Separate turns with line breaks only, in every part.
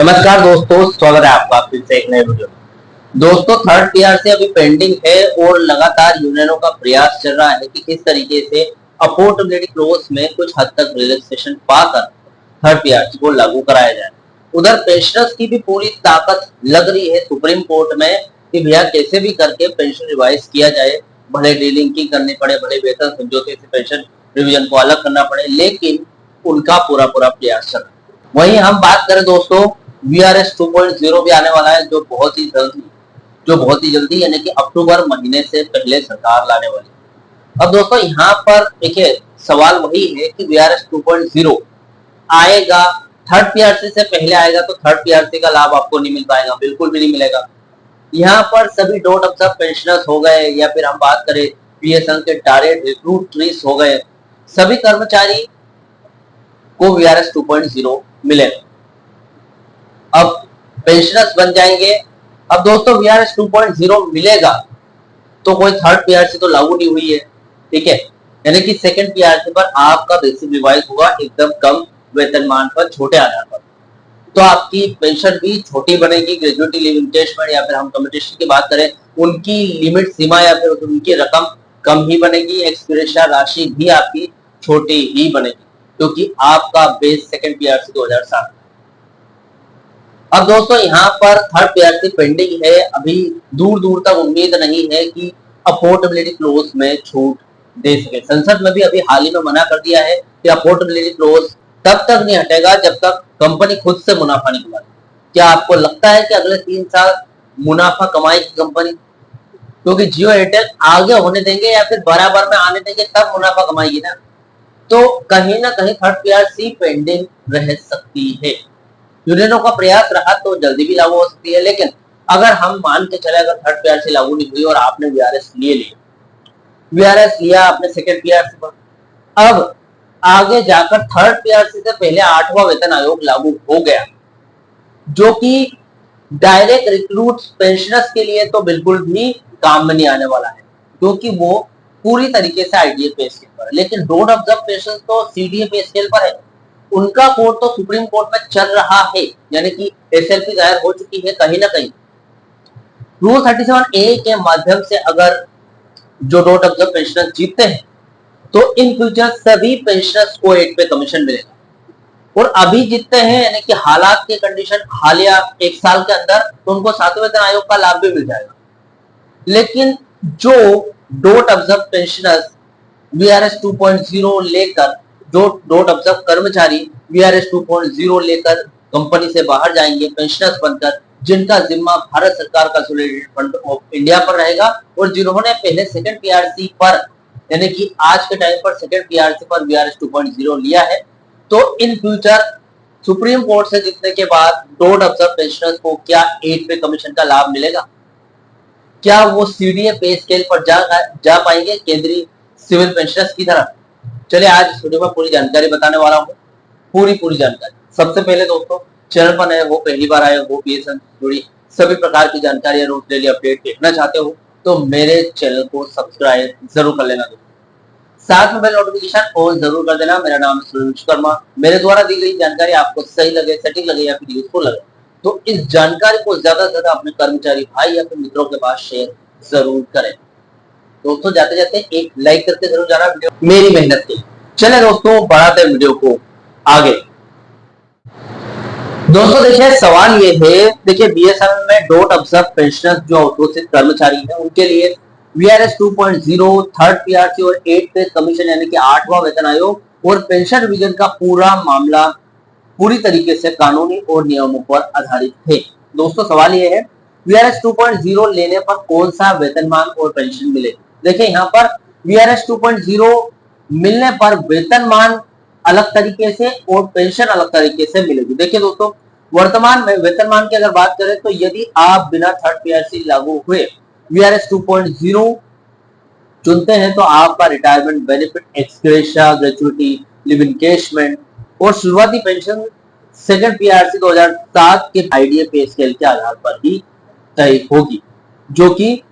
नमस्कार दोस्तों, स्वागत है आपका फिर से एक नए वीडियो में। दोस्तों, थर्ड पीआरसी अभी पेंडिंग है और लगातार यूनियनों का प्रयास चल रहा है कि किस तरीके से अफोर्डेबिलिटी क्लॉज में कुछ हद तक रिलैक्सेशन पाकर थर्ड पीआरसी को लागू कराया जाए। उधर पेंशनर्स की भी पूरी ताकत लग रही है सुप्रीम कोर्ट में कि भैया कैसे भी करके पेंशन रिवाइज किया जाए, भले डीलिंकिंग करनी पड़े, भले वेतन समझौते से पेंशन रिवीजन को अलग करना पड़े, लेकिन उनका पूरा पूरा प्रयास चल रहा है। वहीं हम बात करें दोस्तों, VRS 2.0 भी आने वाला है जो बहुत ही जल्दी यानी कि अक्टूबर महीने से पहले सरकार लाने वाली है। अब दोस्तों यहाँ पर देखिए सवाल वही है कि VRS 2.0 आएगा, थर्ड पीआरसी से पहले आएगा तो थर्ड पीआरसी का लाभ आपको नहीं मिल पाएगा, बिल्कुल भी नहीं मिलेगा। यहाँ पर सभी डॉट ऑब्जर्व पेंशनर्स हो गए या फिर हम बात करें PSN के डायरेक्ट रिक्रूटरीज हो गए, सभी कर्मचारी को VRS 2.0 मिलेगा। अब पेंशनर्स बन जाएंगे। अब दोस्तों VRS 2.0 मिलेगा तो कोई थर्ड पीआरसी तो लागू नहीं हुई है, ठीक है, यानी कि सेकंड पीआरसी पर आपका बेसिक रिवाइज होगा एकदम कम वेतनमान पर, छोटे आधार पर, तो आपकी पेंशन भी छोटी बनेगी। ग्रेजुएटी लिव इंकेशमेंट या फिर हम कम्युनिटेशन की बात करें, उनकी लिमिट सीमा या फिर उनकी रकम कम ही बनेगी। एक्सपीरियंस राशि भी आपकी छोटी ही बनेगी क्योंकि आपका बेस सेकंड पीआरसी 2007। अब दोस्तों यहाँ पर थर्ड पीआरसी पेंडिंग है, अभी दूर दूर तक उम्मीद नहीं है कि अफोर्डेबिलिटी क्लॉज में छूट दे सके। संसद में भी अभी हाल ही में मना कर दिया है कि अफोर्डेबिलिटी क्लॉज तब तक नहीं हटेगा जब तक कंपनी खुद से मुनाफा नहीं कमाती। क्या आपको लगता है कि अगले 3 साल मुनाफा कमाएगी कंपनी? क्योंकि जियो एयरटेल आगे होने देंगे या फिर बराबर में आने देंगे तब मुनाफा कमाएगी ना, तो कहीं ना कहीं थर्ड पीआरसी पेंडिंग रह सकती है। यूनियनों का प्रयास रहा तो जल्दी भी लागू हो सकती है, लेकिन अगर हम मान के चले अगर थर्ड पीआरसी लागू नहीं हुई और आपने वीआरएस लिया आपने सेकंड पीआरसी पर, अब आगे जाकर थर्ड पीआरसी से पहले 8वां वेतन आयोग लागू हो गया, जो कि डायरेक्ट रिक्रूट पेंशनर्स के लिए तो बिल्कुल भी काम में नहीं आने वाला है क्योंकि वो पूरी तरीके से आईडीए पे स्केल पर है। लेकिन डोंट ऑब्जर्व पेंशन तो सीडीए पे स्केल पर है, उनका कोर्ट तो सुप्रीम कोर्ट में चल रहा है, यानी कि एसएलपी दायर हो चुकी है। कहीं ना कहीं रूल 37A के माध्यम से अगर जो डॉट ऑब्जर्व पेंशनर्स जीतते हैं तो इन फ्यूचर सभी पेंशनर्स को 8 पे कमीशन मिलेगा, और अभी जीतते हैं यानी कि हालात के कंडीशन हालिया 1 साल के अंदर तो उनको 7वें वेतन आयोग का लाभ भी मिल जाएगा। लेकिन जो डॉट ऑब्जर्व पेंशनर्स VRS 2.0 लेकर, जो डॉट ऑब्जर्व कर्मचारी VRS 2.0 लेकर कंपनी से बाहर जाएंगे पेंशनर्स बनकर, जिनका जिम्मा भारत सरकार का सोलिडेरिटी फंड ऑफ इंडिया पर रहेगा और जिन्होंने पहले सेकंड पीआरसी पर यानी कि आज के टाइम पर सेकंड पीआरसी पर VRS 2.0 लिया है, तो इन फ्यूचर सुप्रीम कोर्ट से जीतने के बाद डॉट ऑब्जर्व पेंशनर्स को क्या 8 पे कमीशन का लाभ मिलेगा? क्या वो सीडीए पे स्केल पर जा पाएंगे केंद्रीय सिविल पेंशनर्स की तरह? चलिए आज इस वीडियो में पूरी जानकारी बताने वाला हूँ, पूरी जानकारी। सबसे पहले दोस्तों, चैनल पर नए हो, पहली बार आए हो, PSN जुड़ी सभी प्रकार की जानकारी रोज डेली अपडेट देखना चाहते हो तो मेरे चैनल को सब्सक्राइब जरूर कर लेना दोस्तों, साथ में बेल नोटिफिकेशन ऑन जरूर कर देना। मेरा नाम है सुरेश विश्वकर्मा। मेरे द्वारा दी गई जानकारी आपको सही लगे, सटीक लगे या फिर यूजफुल लगे तो इस जानकारी को ज्यादा से ज्यादा अपने कर्मचारी भाई या फिर मित्रों के पास शेयर जरूर करें। दोस्तों जाते जाते एक लाइक करके जरूर जाना वीडियो मेरी मेहनत के। चले दोस्तों बढ़ाते वीडियो को आगे। दोस्तों देखिए सवाल ये है, देखिए बीएसएनएल में डॉट ऑब्जर्व पेंशनर्स जो अवशोषित कर्मचारी हैं उनके लिए VRS 2.0 थर्ड पीआरसी और 8 पे कमीशन यानी कि 8वां वेतन आयोग और पेंशन रिवीजन का पूरा मामला पूरी तरीके से कानूनी और नियमों पर आधारित है। दोस्तों सवाल ये है VRS 2.0 लेने पर कौन सा वेतनमान और पेंशन मिलेगी? देखिए यहाँ पर VRS 2.0 मिलने पर वेतनमान अलग तरीके से और पेंशन अलग तरीके से मिलेगी। देखिए दोस्तों, वर्तमान में वेतनमान की अगर बात करें तो यदि आप बिना थर्ड पीआरसी लागू हुए VRS 2.0 चुनते हैं तो आपका retirement benefit, ex gratia, gratuity, live encashment और शुरुआती पेंशन सेकंड पीआरसी 2007 के आईडीए पे स्केल के आधार पर ही तय होगी, जो कि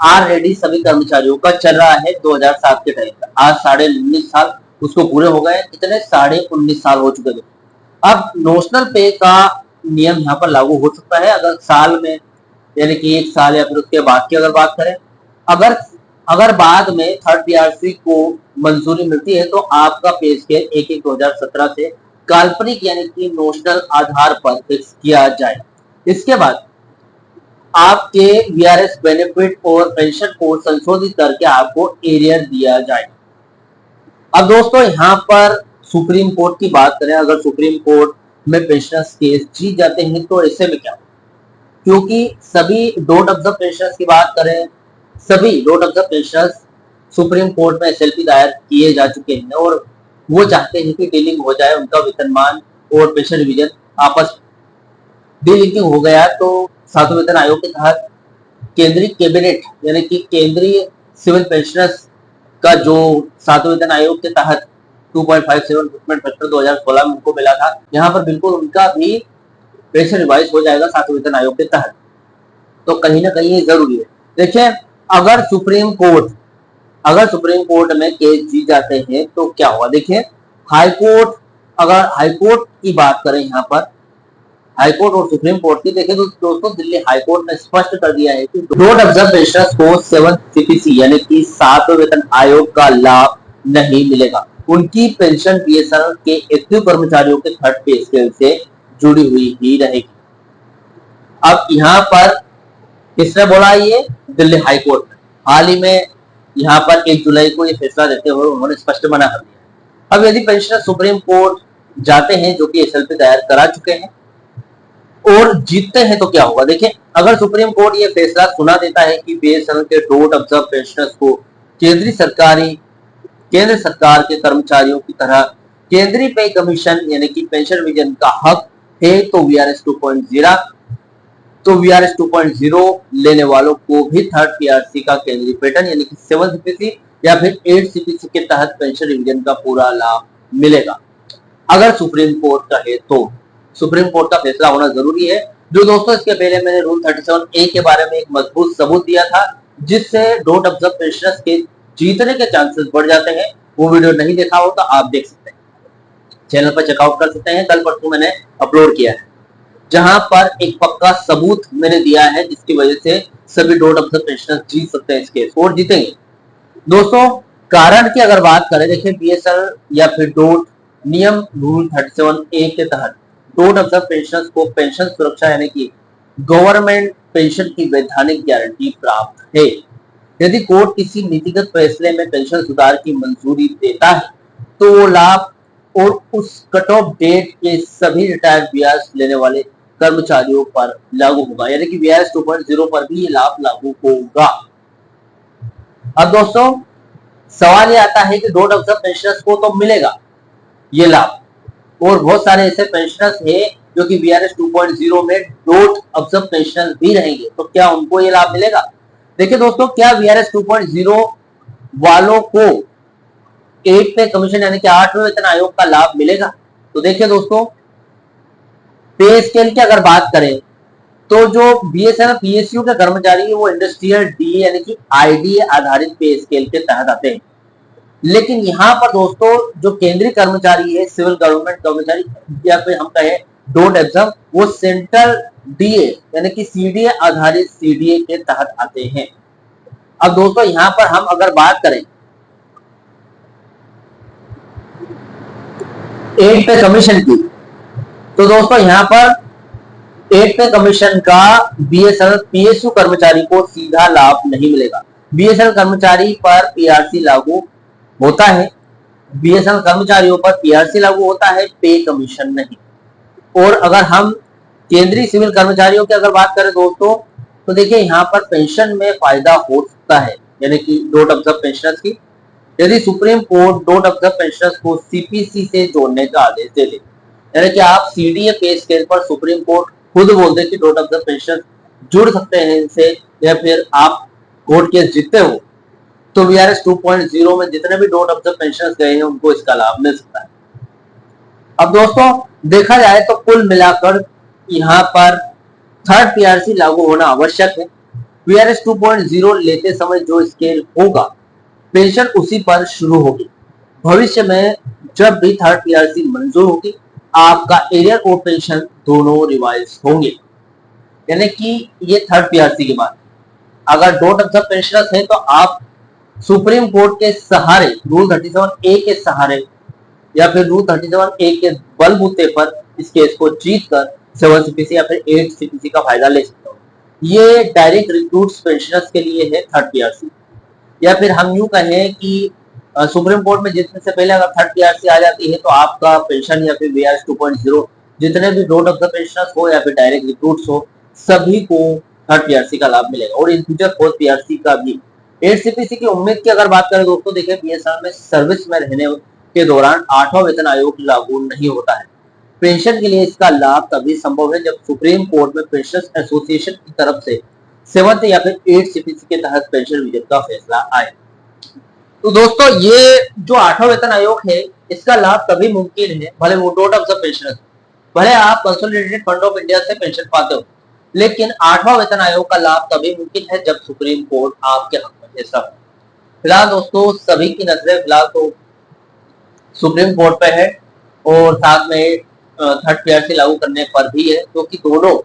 ऑलरेडी सभी कर्मचारियों का चल रहा है 2007 के टाइम पर। आज 19.5 साल उसको पूरे हो गए, कितने 19.5 साल हो चुके थे। अब नोशनल पे का नियम यहाँ पर लागू हो सकता है अगर साल में, यानी कि 1 साल या फिर उसके बाद की अगर बात करें। अगर अगर बाद में थर्ड पीआरसी को मंजूरी मिलती है तो आपका पे स्केल 1/1/2017 से काल्पनिक यानी कि नोशनल आधार पर फिक्स किया जाए। इसके बाद आपके वीआरएस बेनिफिट और पेंशन को संशोधित करके आपको एरियर दिया जाए। अब दोस्तों यहाँ पर सुप्रीम कोर्ट की बात करें, अगर सुप्रीम कोर्ट में पेंशनर्स केस जीत जाते हैं तो ऐसे में क्या, क्योंकि सभी डोट ऑब्जर्व पेंशनर्स की बात करें, सभी dot observe pensioners supreme court में एसएलपी दायर किए जा चुके हैं और वो चाहते हैं कि डीलिंग हो जाए, उनका वेतनमान और पेंशन रिवीजन आपस डीलिंकिंग हो गया तो सातवें वेतन आयोग के तहत केंद्रीय कैबिनेट यानी कि केंद्रीय सिविल पेंशनर्स का जो सातवें वेतन आयोग के तहत 2.57 रिक्रूटमेंट फैक्टर 2016 में उनको मिला था, यहाँ पर बिल्कुल उनका भी पेंशन रिवाइज हो जाएगा सातवें वेतन आयोग के तहत। तो कहीं ना कहीं ये जरूरी है। देखिए अगर सुप्रीम कोर्ट में केस जीत जाते हैं तो क्या होगा। देखिए हाईकोर्ट, अगर हाईकोर्ट की बात करें यहाँ पर, हाईकोर्ट और सुप्रीम कोर्ट की देखें तो दोस्तों दिल्ली हाईकोर्ट ने स्पष्ट कर दिया है कि डोट ऑब्जर्व पेंशनर्स को 7th सीपीसी यानी कि सातवें वेतन आयोग का लाभ नहीं मिलेगा। उनकी पेंशन बीएसएनएल के एक्टिव कर्मचारियों के थर्ड पे स्केल से जुड़ी हुई ही रहेगी। अब यहाँ पर किसने बोला, ये दिल्ली हाईकोर्ट ने हाल ही में यहाँ पर 1 जुलाई को ये फैसला देते हुए उन्होंने स्पष्ट मना कर दिया। अब यदि पेंशनर सुप्रीम कोर्ट जाते हैं, जो कि एसएलपी दायर करा चुके हैं और जीतते हैं तो क्या होगा। देखिए अगर सुप्रीम कोर्ट ये फैसला सुना देता है कि बीएसएनएल के डोट ऑब्जर्व पेंशनर्स को केंद्र सरकार के कर्मचारियों की तरह केंद्रीय पे कमीशन यानी कि पेंशन रिवीजन का हक है तो वीआरएस 2.0 लेने वालों को भी थर्ड पीआरसी का केंद्रीय पैटर्न यानी कि 7 सीपीसी या फिर 8 सीपीसी के तहत पेंशन रिवीजन का पूरा लाभ मिलेगा। अगर सुप्रीम कोर्ट कहे तो सुप्रीम कोर्ट का फैसला होना जरूरी है। जो दोस्तों इसके पहले मैंने रूल 37A के बारे में एक मजबूत सबूत दिया था जिससे डोट ऑब्जर्व पेंशनर्स के जीतने के चांसेस बढ़ जाते हैं, वो वीडियो नहीं देखा हो तो आप देख सकते हैं, चैनल पर चेकआउट कर सकते हैं। कल परसों मैंने अपलोड किया है जहां पर एक पक्का सबूत मैंने दिया है जिसकी वजह से सभी डोट ऑब्जर्व पेंशनर्स जीत सकते हैं इस केस और जीतेंगे। दोस्तों कारण की अगर बात करें, देखिए बीएसएनएल या फिर डोट नियम रूल 37A के तहत डोट ऑब्जर्व पेंशनर्स को पेंशन सुरक्षा यानी कि गवर्नमेंट पेंशन की वैधानिक गारंटी प्राप्त है। यदि कोर्ट किसी नीतिगत फैसले में पेंशन सुधार की मंजूरी देता है तो वो लाभ और उस कट ऑफ डेट के सभी रिटायर्ड वीआरएस लेने वाले कर्मचारियों पर लागू होगा, यानी कि वीआरएस 2.0 पर भी ये लाभ लागू होगा। अब दोस्तों सवाल ये आता है कि डोट ऑब्जर्व पेंशनर्स को तो मिलेगा ये लाभ और बहुत सारे ऐसे पेंशनर्स हैं जो कि वीआरएस 2.0 में डोट ऑब्जर्व पेंशनर्स भी रहेंगे, तो क्या उनको ये लाभ मिलेगा। देखिए दोस्तों क्या वीआरएस 2.0 वालों को 8 पे कमीशन यानी कि 8वें वेतन आयोग का लाभ मिलेगा। तो देखिए दोस्तों पे स्केल की अगर बात करें तो जो बीएसएनएल पीएसयू के कर्मचारी है वो इंडस्ट्रियल डीए यानी कि आईडीए आधारित पे स्केल के तहत आते हैं, लेकिन यहाँ पर दोस्तों जो केंद्रीय कर्मचारी है सिविल गवर्नमेंट कर्मचारी या फिर हम कहें डोट ऑब्जर्व, वो सेंट्रल डीए यानी कि सीडीए आधारित सीडीए के तहत आते हैं। अब दोस्तों यहाँ पर हम अगर बात करें 8 पे कमीशन की, तो दोस्तों यहाँ पर 8 पे कमीशन का बीएसएनएल पीएसयू कर्मचारी को सीधा लाभ नहीं मिलेगा। बीएसएनएल कर्मचारी पर पीआरसी लागू होता है, बीएसएनएल कर्मचारियों पर पीआरसी लागू होता है, पे कमीशन नहीं। और अगर हम केंद्रीय सिविल कर्मचारियों की अगर बात करें दोस्तों तो देखिए यहाँ पर पेंशन में फायदा हो सकता है यानी कि डोट ऑब्जर्व पेंशनर्स की, यदि supreme court dot observe pensioners को सीपीसी से जोड़ने का आदेश दे दे, यानी कि आप सीडीए पे स्केल पर सुप्रीम कोर्ट खुद बोल दे कि डोट ऑब्जर्व पेंशनर्स जुड़ सकते हैं इनसे या फिर आप कोर्ट केस जीतते हो तो वीआरएस 2.0 में जितने भी डोट ऑब्जर्व पेंशनर्स गए हैं उनको इसका लाभ मिल सकता है। अब दोस्तों देखा जाए तो कुल मिलाकर यहाँ पर थर्ड पीआरसी लागू होना आवश्यक है। वीआरएस 2.0 लेते समय जो स्केल होगा पेंशन उसी पर शुरू होगी। भविष्य में जब भी थर्ड पीआरसी मंजूर होगी आपका एरियर कोड पेंशन दोनों रिवाइज होंगे। यानी कि ये थर्ड पीआरसी के बाद अगर डॉट ऑब्जर्व पेंशनर्स हैं तो आप सुप्रीम कोर्ट के सहारे रूल 37A के सहारे या फिर रूल 37A के बलबूते पर इस केस को जीत कर 7 सीपीसी या फिर 8 सीपीसी का फायदा ले सकते हो। ये डायरेक्ट रिक्रूट्स पेंशनर्स के लिए है थर्ड पीआरसी। या फिर हम यूं कहें कि सुप्रीम कोर्ट में जीतने से पहले अगर थर्ड पीआरसी आ जाती है तो आपका पेंशन या फिर बीआरएस 2.0 जितने भी रोड ऑफ द पेंशनर्स हो या फिर डायरेक्ट रिक्रूट्स हो सभी को थर्ड पीआरसी का लाभ मिलेगा और इन फ्यूचर फोर्थ पीआरसी का भी। 8 सीपीसी की उम्मीद की अगर बात करें दोस्तों, देखिए बीएसएनएल में सर्विस में रहने के दौरान 8वां वेतन आयोग लागू नहीं होता है। पेंशन के लिए इसका लाभ तभी संभव है जब सुप्रीम कोर्ट में पेंशनर्स एसोसिएशन की तरफ से 7th या फिर 8 सीपीसी के तहत पेंशन विधेयक का फैसला आए। तो दोस्तों ये जो 8वां वेतन आयोग है इसका लाभ तभी मुमकिन है, भले वो डॉट ऑफ द पेंशनर्स, भले आप कंसोलिडेटेड फंड ऑफ इंडिया से पेंशन पाते हो, लेकिन 8वां वेतन आयोग का लाभ तभी मुमकिन है जब सुप्रीम कोर्ट आपके हक में फैसला हो। फिलहाल दोस्तों सभी की नजरें फिलहाल तो सुप्रीम कोर्ट पे है और साथ में थर्ड पीआरसी लागू करने पर भी है, क्योंकि दोनों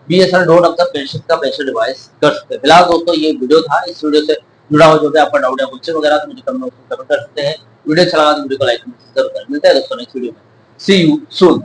BSNL dot of the pension का पेंशन रिवाइज कर सकते हैं। फिलहाल दोस्तों ये वीडियो था, इस वीडियो से जुड़ा हुआ जो भी आपका डाउट है क्वेश्चन वगैरह तो मुझे कमेंट कर सकते हैं। वीडियो अच्छा लगा तो वीडियो को लाइक जरूर करें। मिलते हैं दोस्तों नेक्स्ट वीडियो में। सी यू सून।